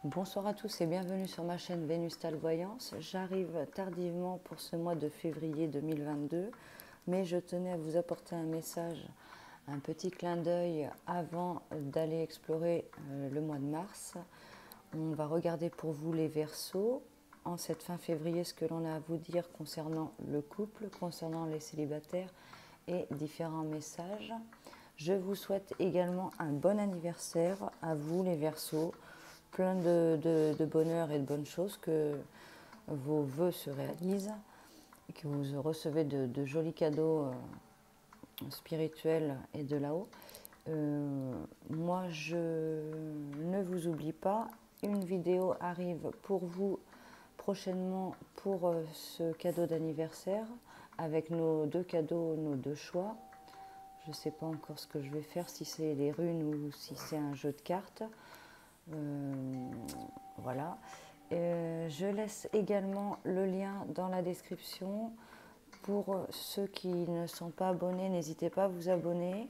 Bonsoir à tous et bienvenue sur ma chaîne Vénustal Voyance. J'arrive tardivement pour ce mois de février 2022, mais je tenais à vous apporter un message, un petit clin d'œil avant d'aller explorer le mois de mars. On va regarder pour vous les Verseaux, en cette fin février, ce que l'on a à vous dire concernant le couple, concernant les célibataires et différents messages. Je vous souhaite également un bon anniversaire à vous les Verseaux, plein de bonheur et de bonnes choses, que vos vœux se réalisent, et que vous recevez de jolis cadeaux spirituels et de là-haut. Moi, je ne vous oublie pas, une vidéo arrive pour vous prochainement pour ce cadeau d'anniversaire, avec nos deux cadeaux, nos deux choix. Je ne sais pas encore ce que je vais faire, si c'est les runes ou si c'est un jeu de cartes. Voilà. Je laisse également le lien dans la description. Pour ceux qui ne sont pas abonnés, n'hésitez pas à vous abonner.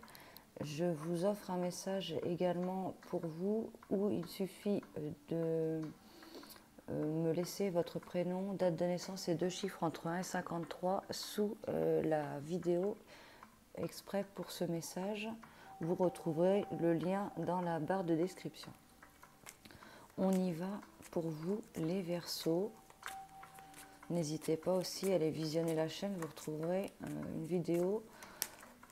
Je vous offre un message également pour vous où il suffit de me laisser votre prénom, date de naissance et deux chiffres entre 1 et 53 sous la vidéo exprès pour ce message. Vous retrouverez le lien dans la barre de description. On y va pour vous les Verseaux. N'hésitez pas aussi à aller visionner la chaîne, vous retrouverez une vidéo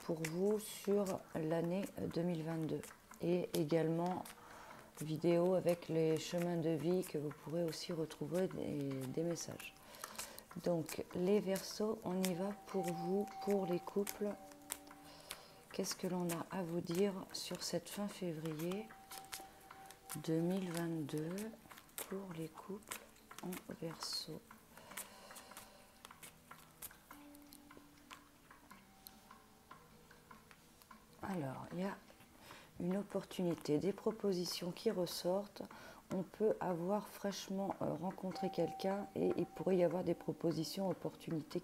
pour vous sur l'année 2022 et également vidéo avec les chemins de vie que vous pourrez aussi retrouver des messages. Donc les Verseaux, on y va pour vous, pour les couples. Qu'est-ce que l'on a à vous dire sur cette fin février 2022 pour les couples en Verseau? Alors, il y a une opportunité, des propositions qui ressortent. On peut avoir fraîchement rencontré quelqu'un et il pourrait y avoir des propositions, opportunités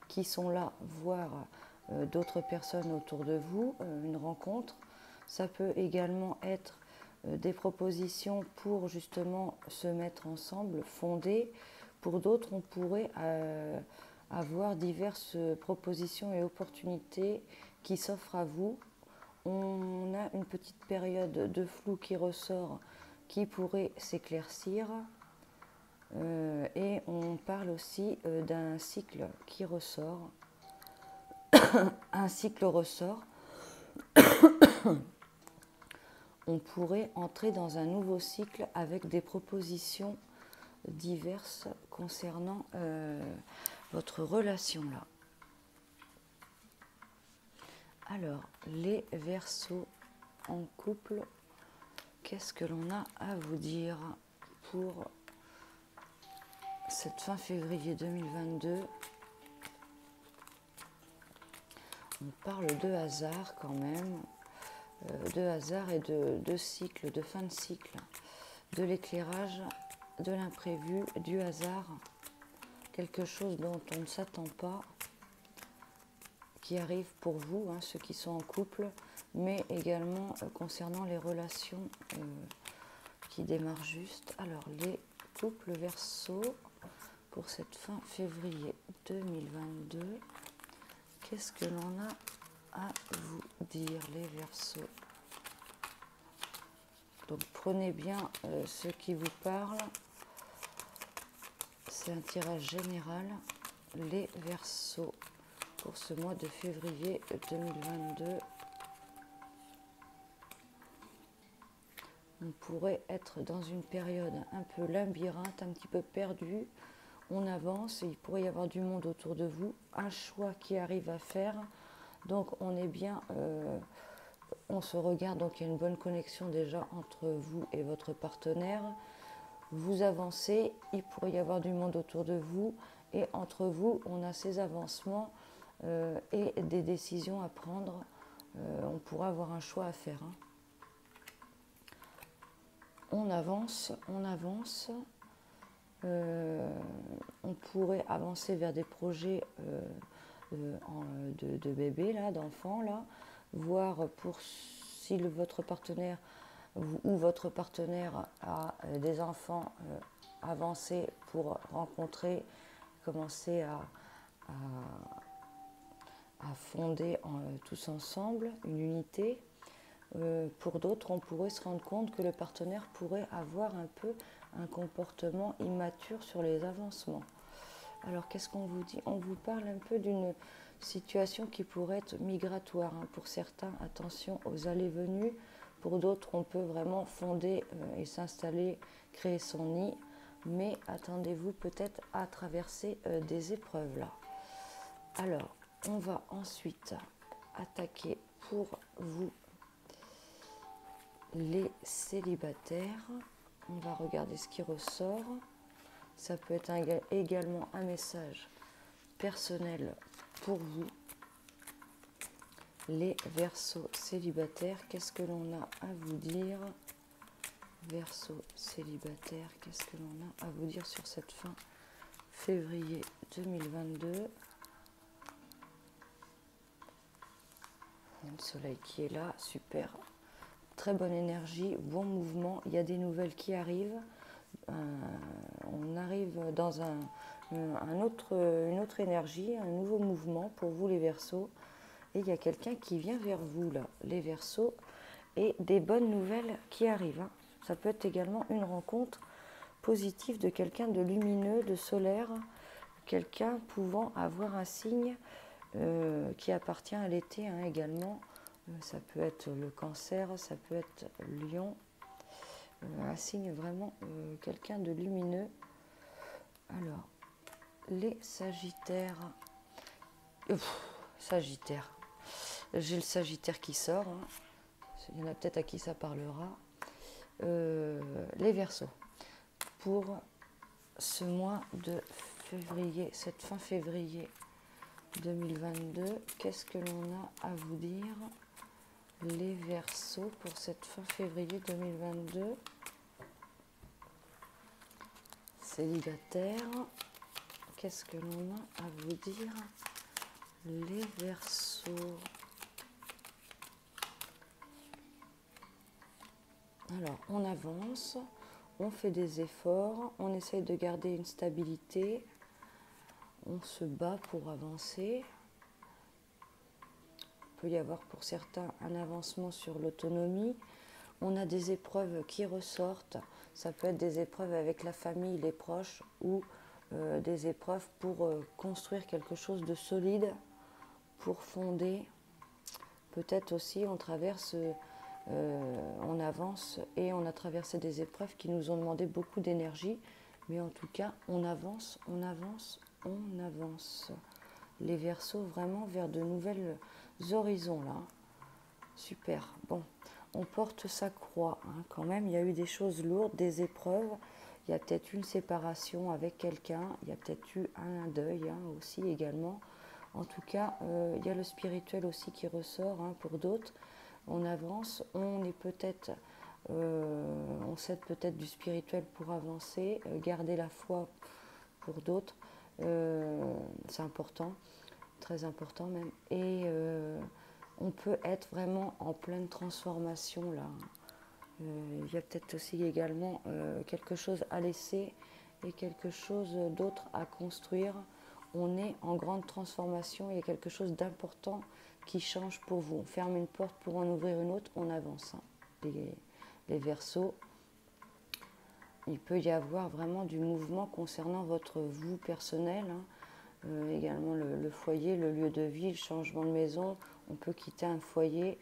qui sont là, voire d'autres personnes autour de vous, une rencontre. Ça peut également être des propositions pour justement se mettre ensemble, fonder. Pour d'autres, on pourrait avoir diverses propositions et opportunités qui s'offrent à vous. On a une petite période de flou qui ressort, qui pourrait s'éclaircir. Et on parle aussi d'un cycle qui ressort. Un cycle ressort. On pourrait entrer dans un nouveau cycle avec des propositions diverses concernant votre relation là. Alors, les Verseaux en couple, qu'est-ce que l'on a à vous dire pour cette fin février 2022? On parle de hasard quand même, de hasard et de cycle, de fin de cycle, de l'éclairage, de l'imprévu, du hasard, quelque chose dont on ne s'attend pas, qui arrive pour vous, hein, ceux qui sont en couple, mais également concernant les relations qui démarrent juste. Alors, les couples Verseaux pour cette fin février 2022, qu'est-ce que l'on a à vous dire, les Verseaux? Donc, prenez bien ce qui vous parle. C'est un tirage général, les Verseaux pour ce mois de février 2022. On pourrait être dans une période un peu labyrinthe, un petit peu perdu. On avance et il pourrait y avoir du monde autour de vous, un choix qui arrive à faire. Donc on est bien, on se regarde, donc il y a une bonne connexion déjà entre vous et votre partenaire. Vous avancez, il pourrait y avoir du monde autour de vous et entre vous, on a ces avancements et des décisions à prendre. On pourra avoir un choix à faire. Hein. On avance, on avance. On pourrait avancer vers des projets de bébés, là, d'enfants, là, voir pour si votre partenaire ou votre partenaire a des enfants avancés pour rencontrer, commencer à fonder tous ensemble une unité. Pour d'autres, on pourrait se rendre compte que le partenaire pourrait avoir un peu un comportement immature sur les avancements. Alors, qu'est-ce qu'on vous dit? On vous parle un peu d'une situation qui pourrait être migratoire. Pour certains, attention aux allées-venues. Pour d'autres, on peut vraiment fonder et s'installer, créer son nid. Mais attendez-vous peut-être à traverser des épreuves là. Alors, on va ensuite attaquer pour vous les célibataires. On va regarder ce qui ressort. Ça peut être également un message personnel pour vous. Les Verseaux célibataires, qu'est-ce que l'on a à vous dire? Verseaux célibataires, qu'est-ce que l'on a à vous dire sur cette fin février 2022? Il y a le soleil qui est là, super. Très bonne énergie, bon mouvement, il y a des nouvelles qui arrivent. On arrive dans une autre énergie, un nouveau mouvement pour vous les Verseaux. Et il y a quelqu'un qui vient vers vous là, les Verseaux, et des bonnes nouvelles qui arrivent. Ça peut être également une rencontre positive de quelqu'un de lumineux, de solaire, quelqu'un pouvant avoir un signe qui appartient à l'été également. Ça peut être le Cancer, ça peut être Lion. Un signe vraiment quelqu'un de lumineux. Alors, les Sagittaires. Sagittaire. J'ai le Sagittaire qui sort. Il y en a peut-être à qui ça parlera. Les Verseaux. Pour ce mois de février, cette fin février 2022, qu'est-ce que l'on a à vous dire? Les Verseaux pour cette fin février 2022. Célibataire, qu'est-ce que l'on a à vous dire? Les Verseaux. Alors, on avance, on fait des efforts, on essaye de garder une stabilité, on se bat pour avancer. Il peut y avoir pour certains un avancement sur l'autonomie. On a des épreuves qui ressortent. Ça peut être des épreuves avec la famille, les proches, ou des épreuves pour construire quelque chose de solide, pour fonder. Peut-être aussi on traverse, on avance et on a traversé des épreuves qui nous ont demandé beaucoup d'énergie. Mais en tout cas, on avance, on avance, on avance. Les Verseaux vraiment vers de nouvelles horizons là. Super. Bon, on porte sa croix quand même. Il y a eu des choses lourdes, des épreuves. Il y a peut-être une séparation avec quelqu'un. Il y a peut-être eu un deuil aussi également. En tout cas, il y a le spirituel aussi qui ressort pour d'autres. On avance, on est peut-être, on cède peut-être du spirituel pour avancer, garder la foi pour d'autres. C'est important, très important même. Et on peut être vraiment en pleine transformation là. Il y a peut-être aussi également quelque chose à laisser et quelque chose d'autre à construire. On est en grande transformation, il y a quelque chose d'important qui change pour vous. On ferme une porte pour en ouvrir une autre, on avance. Les Verseaux, il peut y avoir vraiment du mouvement concernant votre vous personnel. Également le foyer, le lieu de vie, le changement de maison. On peut quitter un foyer.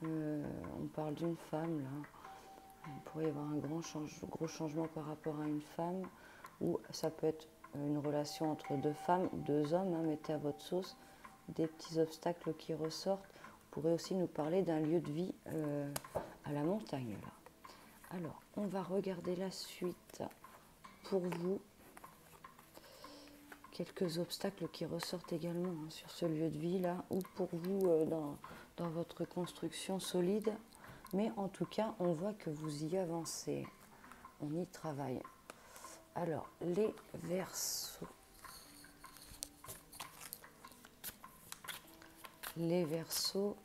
On parle d'une femme là. Il pourrait y avoir un gros changement par rapport à une femme, ou ça peut être une relation entre deux femmes, deux hommes, mettez à votre sauce, des petits obstacles qui ressortent. On pourrait aussi nous parler d'un lieu de vie à la montagne là. Alors, on va regarder la suite pour vous. Quelques obstacles qui ressortent également sur ce lieu de vie là, ou pour vous dans votre construction solide. Mais en tout cas, on voit que vous y avancez. On y travaille. Alors, les Verseaux. Les Verseaux,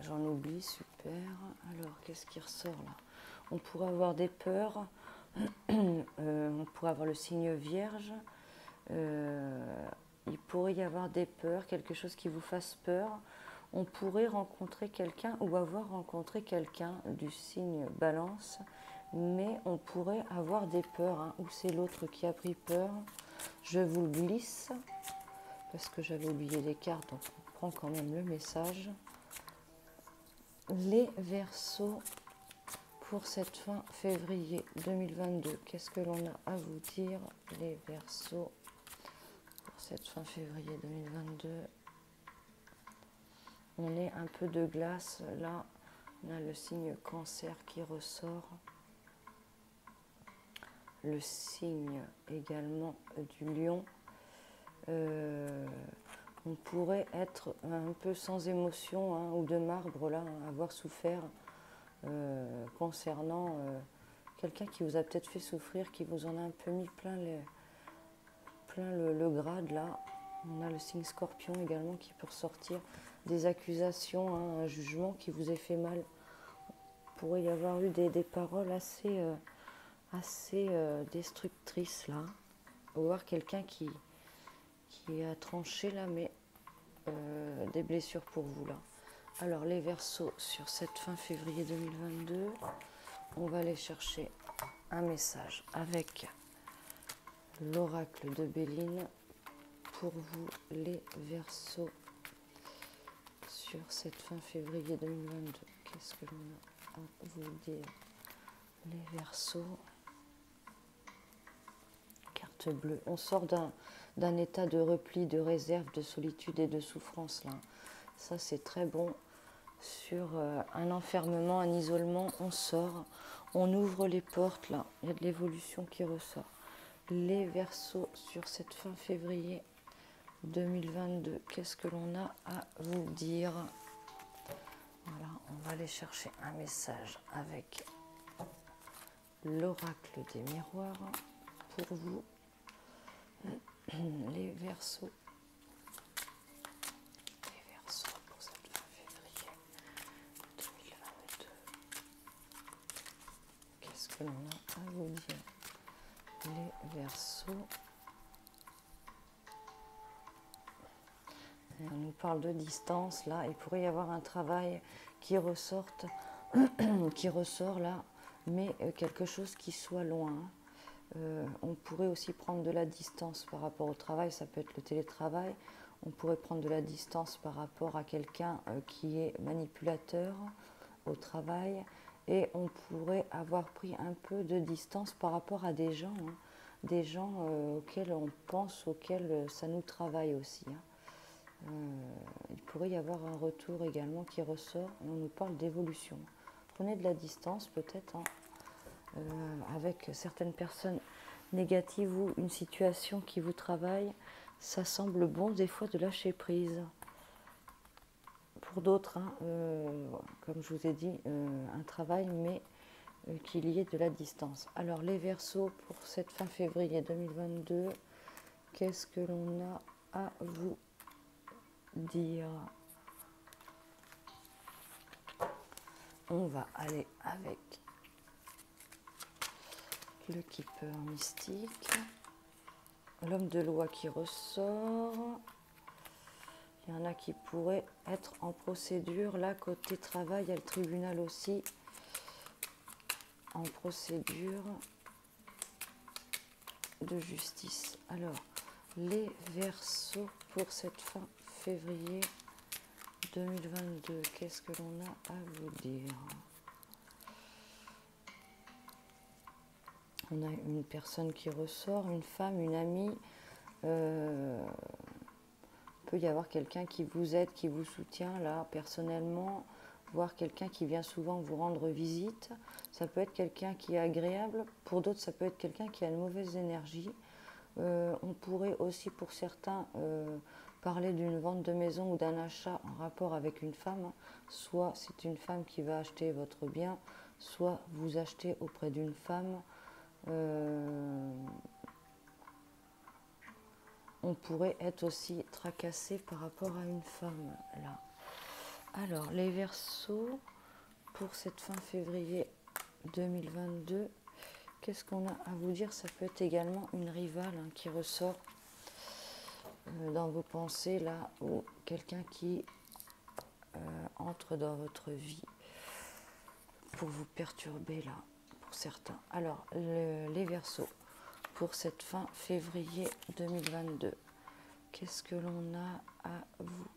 j'en oublie, super. Alors, qu'est-ce qui ressort là? On pourrait avoir des peurs, on pourrait avoir le signe vierge, il pourrait y avoir des peurs, quelque chose qui vous fasse peur. On pourrait rencontrer quelqu'un ou avoir rencontré quelqu'un du signe balance, mais on pourrait avoir des peurs, hein, ou c'est l'autre qui a pris peur. Je vous le glisse, parce que j'avais oublié les cartes, donc on prend quand même le message. Les Verseaux, pour cette fin février 2022, qu'est-ce que l'on a à vous dire, les Verseaux, pour cette fin février 2022? On est un peu de glace, là, on a le signe cancer qui ressort, le signe également du lion. On pourrait être un peu sans émotion, hein, ou de marbre, là, avoir souffert concernant quelqu'un qui vous a peut-être fait souffrir, qui vous en a un peu mis plein le grade, là. On a le signe scorpion également qui peut ressortir, des accusations, hein, un jugement qui vous ait fait mal. Il pourrait y avoir eu des paroles assez destructrices, là. Ou voir quelqu'un qui a tranché, là, mais des blessures pour vous, là. Alors, les Verseaux, sur cette fin février 2022, on va aller chercher un message avec l'oracle de Béline pour vous, les Verseaux, sur cette fin février 2022. Qu'est-ce que l'on a à vous dire, les Verseaux? Carte bleue. On sort d'un état de repli, de réserve, de solitude et de souffrance, là. Ça, c'est très bon. Sur un enfermement, un isolement, on sort, on ouvre les portes, là. Il y a de l'évolution qui ressort. Les Verseaux, sur cette fin février 2022, qu'est-ce que l'on a à vous dire? Voilà, on va aller chercher un message avec l'oracle des miroirs pour vous, les Verseaux. Les Verseaux pour cette fin février 2022. Qu'est-ce que l'on a à vous dire, les Verseaux? On nous parle de distance, là. Il pourrait y avoir un travail qui ressorte, qui ressort là, mais quelque chose qui soit loin. On pourrait aussi prendre de la distance par rapport au travail, ça peut être le télétravail. On pourrait prendre de la distance par rapport à quelqu'un qui est manipulateur au travail. Et on pourrait avoir pris un peu de distance par rapport à des gens, hein, des gens auxquels on pense, auxquels ça nous travaille aussi, hein. Il pourrait y avoir un retour également qui ressort. On nous parle d'évolution. Prenez de la distance peut-être, hein, avec certaines personnes négatives ou une situation qui vous travaille. Ça semble bon des fois de lâcher prise. Pour d'autres, hein, comme je vous ai dit, un travail, mais qu'il y ait de la distance. Alors les Verseaux, pour cette fin février 2022, qu'est-ce que l'on a à vous dire? On va aller avec le keeper mystique, l'homme de loi qui ressort. Il y en a qui pourraient être en procédure. Là, côté travail, il y a le tribunal aussi en procédure de justice. Alors, les Verseaux pour cette fin février 2022, qu'est-ce que l'on a à vous dire? On a une personne qui ressort, une femme, une amie. Peut y avoir quelqu'un qui vous aide, qui vous soutient là personnellement, voire quelqu'un qui vient souvent vous rendre visite. Ça peut être quelqu'un qui est agréable, pour d'autres ça peut être quelqu'un qui a une mauvaise énergie. On pourrait aussi pour certains parler d'une vente de maison ou d'un achat en rapport avec une femme. Soit c'est une femme qui va acheter votre bien, soit vous achetez auprès d'une femme. On pourrait être aussi tracassé par rapport à une femme, là. Alors, les Verseaux, pour cette fin février 2022, qu'est-ce qu'on a à vous dire? Ça peut être également une rivale qui ressort dans vos pensées, là, ou quelqu'un qui entre dans votre vie pour vous perturber, là, pour certains. Alors, les Verseaux, pour cette fin février 2022, qu'est-ce que l'on a à vous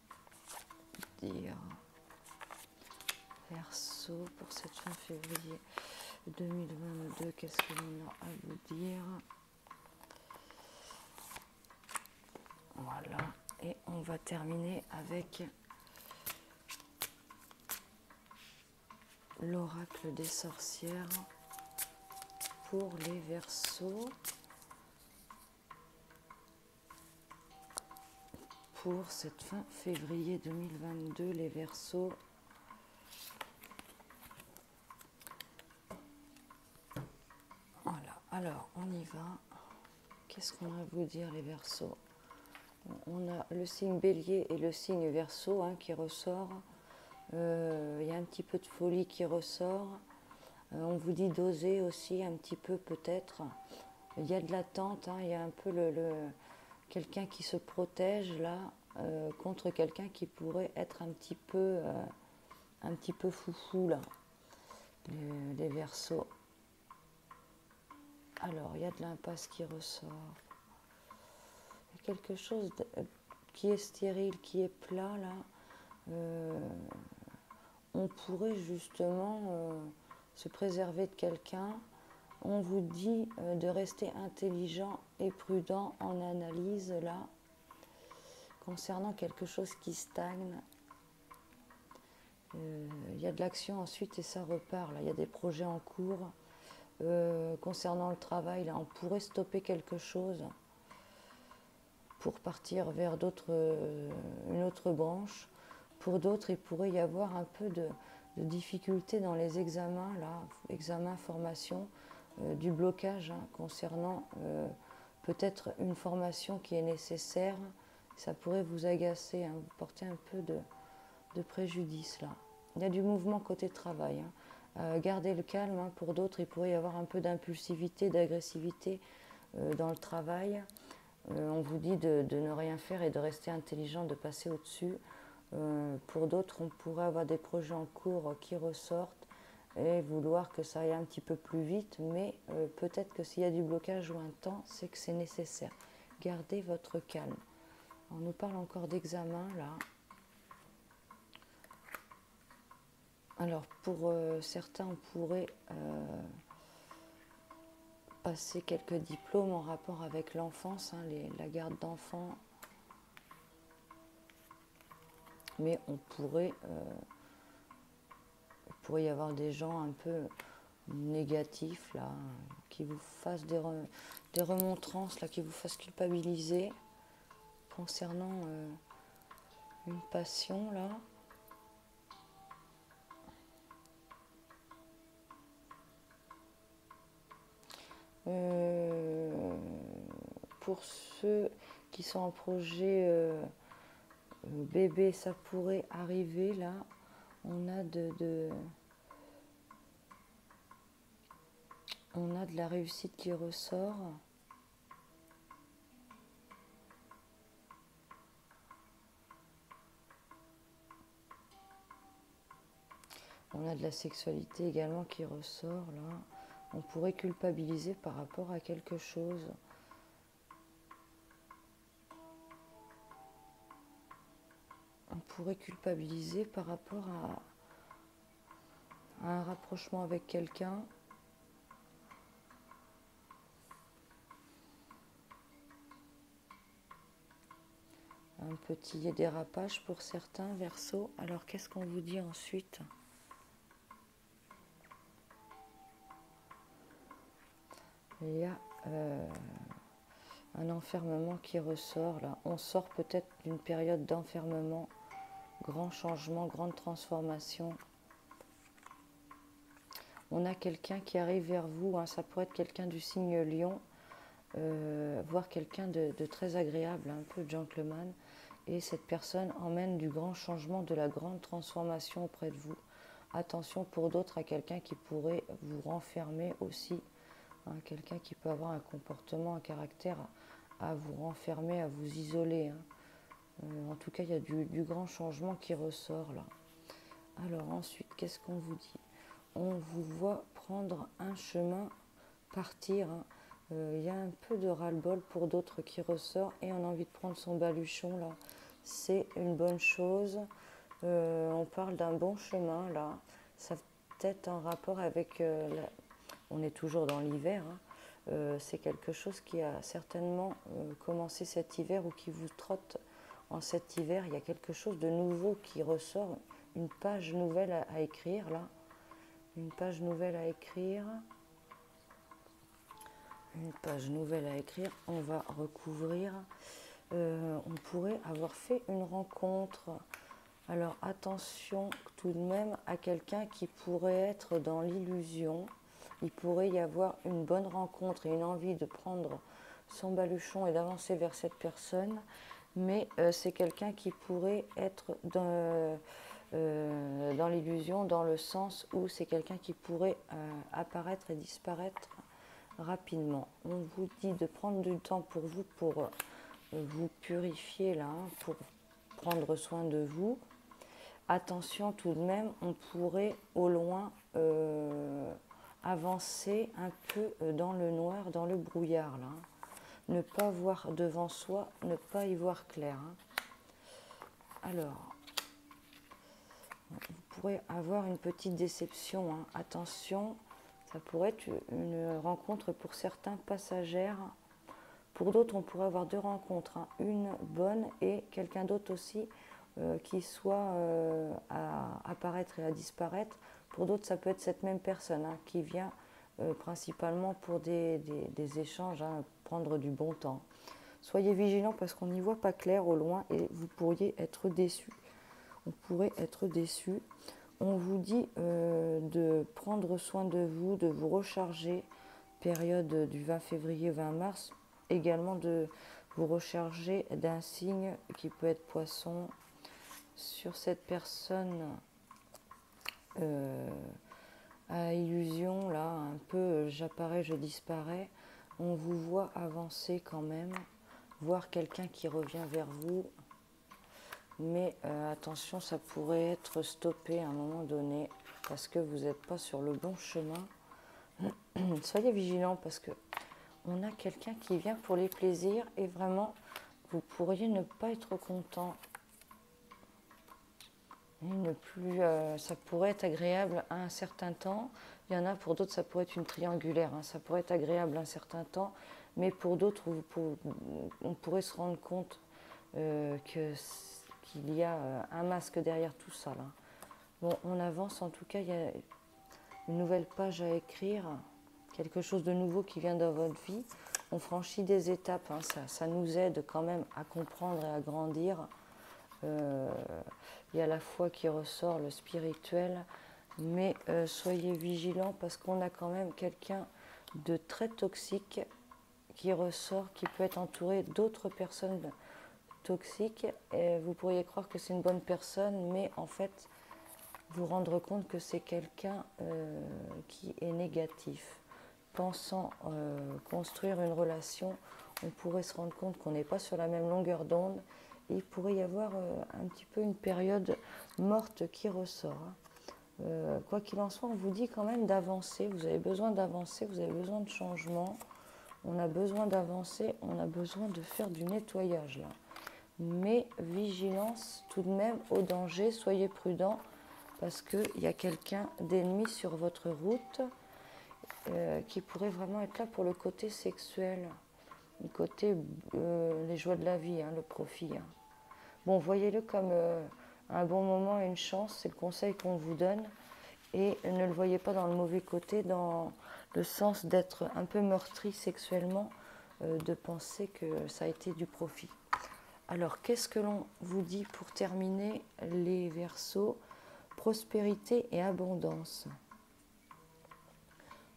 dire? Verseau, pour cette fin février 2022, qu'est-ce que l'on a à vous dire? Voilà, et on va terminer avec l'oracle des sorcières pour les Verseaux. Pour cette fin février 2022, les Verseaux. Voilà, alors on y va. Qu'est-ce qu'on a à vous dire, les Verseaux? On a le signe Bélier et le signe Verseau qui ressort. Il y a un petit peu de folie qui ressort. On vous dit d'oser aussi un petit peu peut-être. Il y a de l'attente, il y a un peu quelqu'un qui se protège là contre quelqu'un qui pourrait être un petit peu foufou là, les Verseaux. Alors, il y a de l'impasse qui ressort. Il y a quelque chose qui est stérile, qui est plat là. On pourrait justement se préserver de quelqu'un. On vous dit de rester intelligent et prudent en analyse là, concernant quelque chose qui stagne. Il y a de l'action ensuite et ça repart. Là. Il y a des projets en cours. Concernant le travail, là, on pourrait stopper quelque chose pour partir vers une autre branche. Pour d'autres, il pourrait y avoir un peu de difficulté dans les examens, là, examen, formation, du blocage concernant peut-être une formation qui est nécessaire. Ça pourrait vous agacer, vous porter un peu de préjudice là. Il y a du mouvement côté travail. Gardez le calme. Pour d'autres, il pourrait y avoir un peu d'impulsivité, d'agressivité dans le travail. On vous dit de ne rien faire et de rester intelligent, de passer au-dessus. Pour d'autres, on pourrait avoir des projets en cours qui ressortent et vouloir que ça aille un petit peu plus vite, mais peut-être que s'il y a du blocage ou un temps, c'est que c'est nécessaire. Gardez votre calme. On nous parle encore d'examen là. Alors pour certains, on pourrait passer quelques diplômes en rapport avec l'enfance, la garde d'enfants. Mais il pourrait y avoir des gens un peu négatifs là, qui vous fassent des remontrances là, qui vous fassent culpabiliser concernant une passion là. Pour ceux qui sont en projet bébé, ça pourrait arriver là. On a de la réussite qui ressort. On a de la sexualité également qui ressort là. On pourrait culpabiliser par rapport à quelque chose. On pourrait culpabiliser par rapport à un rapprochement avec quelqu'un. Un petit dérapage pour certains, Verseaux. Alors qu'est-ce qu'on vous dit ensuite ? Il y a un enfermement qui ressort là. On sort peut-être d'une période d'enfermement, grand changement, grande transformation. On a quelqu'un qui arrive vers vous, ça pourrait être quelqu'un du signe Lion, voire quelqu'un de très agréable, un peu gentleman, et cette personne emmène du grand changement, de la grande transformation auprès de vous. Attention pour d'autres à quelqu'un qui pourrait vous renfermer aussi, hein, quelqu'un qui peut avoir un comportement, un caractère à vous renfermer, à vous isoler. En tout cas, il y a du grand changement qui ressort là. Alors ensuite, qu'est-ce qu'on vous dit? On vous voit prendre un chemin, partir. Il y a un peu de ras-le-bol pour d'autres qui ressort et on a envie de prendre son baluchon là. C'est une bonne chose. On parle d'un bon chemin là. Ça peut-être un rapport avec... on est toujours dans l'hiver. C'est quelque chose qui a certainement commencé cet hiver ou qui vous trotte en cet hiver. Il y a quelque chose de nouveau qui ressort. Une page nouvelle à écrire là. Une page nouvelle à écrire. Une page nouvelle à écrire. On va recouvrir. On pourrait avoir fait une rencontre. Alors attention tout de même à quelqu'un qui pourrait être dans l'illusion. Il pourrait y avoir une bonne rencontre et une envie de prendre son baluchon et d'avancer vers cette personne. Mais c'est quelqu'un qui pourrait être dans l'illusion, dans le sens où c'est quelqu'un qui pourrait apparaître et disparaître rapidement. On vous dit de prendre du temps pour vous, pour vous purifier là, pour prendre soin de vous. Attention tout de même, on pourrait au loin avancer un peu dans le noir, dans le brouillard là. Ne pas voir devant soi, ne pas y voir clair. Alors, vous pourrez avoir une petite déception. Attention, ça pourrait être une rencontre pour certains passagères. Pour d'autres, on pourrait avoir deux rencontres. Une bonne et quelqu'un d'autre aussi qui soit à apparaître et à disparaître. Pour d'autres, ça peut être cette même personne qui vient principalement pour des échanges, prendre du bon temps. Soyez vigilants parce qu'on n'y voit pas clair au loin et vous pourriez être déçus. On pourrait être déçu. On vous dit de prendre soin de vous recharger, période du 20 février 20 mars, également de vous recharger d'un signe qui peut être poisson. Sur cette personne à illusion, là, un peu j'apparais, je disparais, on vous voit avancer quand même, voir quelqu'un qui revient vers vous. Mais attention, ça pourrait être stoppé à un moment donné parce que vous n'êtes pas sur le bon chemin. Soyez vigilants parce que on a quelqu'un qui vient pour les plaisirs et vraiment, vous pourriez ne pas être content. Ne plus, ça pourrait être agréable à un certain temps. Il y en a pour d'autres, ça pourrait être une triangulaire. Ça pourrait être agréable un certain temps, mais pour d'autres, on pourrait se rendre compte qu'il y a un masque derrière tout ça. Là. Bon, on avance. En tout cas, il y a une nouvelle page à écrire, quelque chose de nouveau qui vient dans votre vie. On franchit des étapes. Ça nous aide quand même à comprendre et à grandir. Il y a la foi qui ressort, le spirituel, mais soyez vigilants parce qu'on a quand même quelqu'un de très toxique qui ressort, qui peut être entouré d'autres personnes toxiques. Et vous pourriez croire que c'est une bonne personne, mais en fait, vous rendre compte que c'est quelqu'un qui est négatif. Pensant construire une relation, on pourrait se rendre compte qu'on n'est pas sur la même longueur d'onde. Il pourrait y avoir un petit peu une période morte qui ressort. Quoi qu'il en soit, on vous dit quand même d'avancer. Vous avez besoin d'avancer, vous avez besoin de changement. On a besoin d'avancer, on a besoin de faire du nettoyage là. Mais vigilance tout de même au danger, soyez prudents parce qu'il y a quelqu'un d'ennemi sur votre route qui pourrait vraiment être là pour le côté sexuel. Le côté les joies de la vie, le profit. Bon, voyez-le comme un bon moment et une chance, c'est le conseil qu'on vous donne. Et ne le voyez pas dans le mauvais côté, dans le sens d'être un peu meurtri sexuellement, de penser que ça a été du profit. Alors, qu'est-ce que l'on vous dit pour terminer les Verseaux? Prospérité et abondance.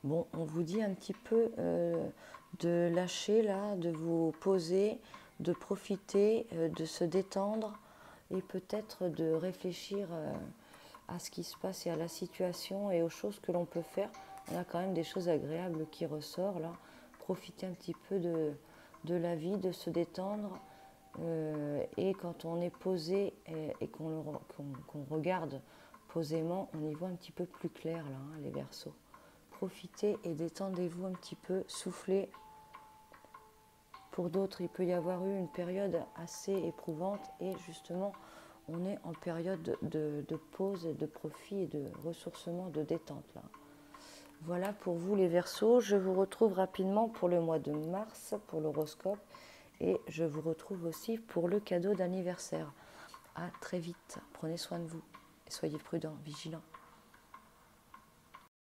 Bon, on vous dit un petit peu de lâcher là, de vous poser, de profiter, de se détendre et peut-être de réfléchir à ce qui se passe et à la situation et aux choses que l'on peut faire. On a quand même des choses agréables qui ressortent là. Profiter un petit peu de la vie, de se détendre. Et quand on est posé et qu'on regarde posément, on y voit un petit peu plus clair là, hein, les Verseaux. Profitez et détendez-vous un petit peu, soufflez. Pour d'autres, il peut y avoir eu une période assez éprouvante et justement, on est en période de pause, de profit et de ressourcement, de détente là. Voilà pour vous les Verseaux. Je vous retrouve rapidement pour le mois de mars, pour l'horoscope. Et je vous retrouve aussi pour le cadeau d'anniversaire. À très vite. Prenez soin de vous et soyez prudents, vigilants.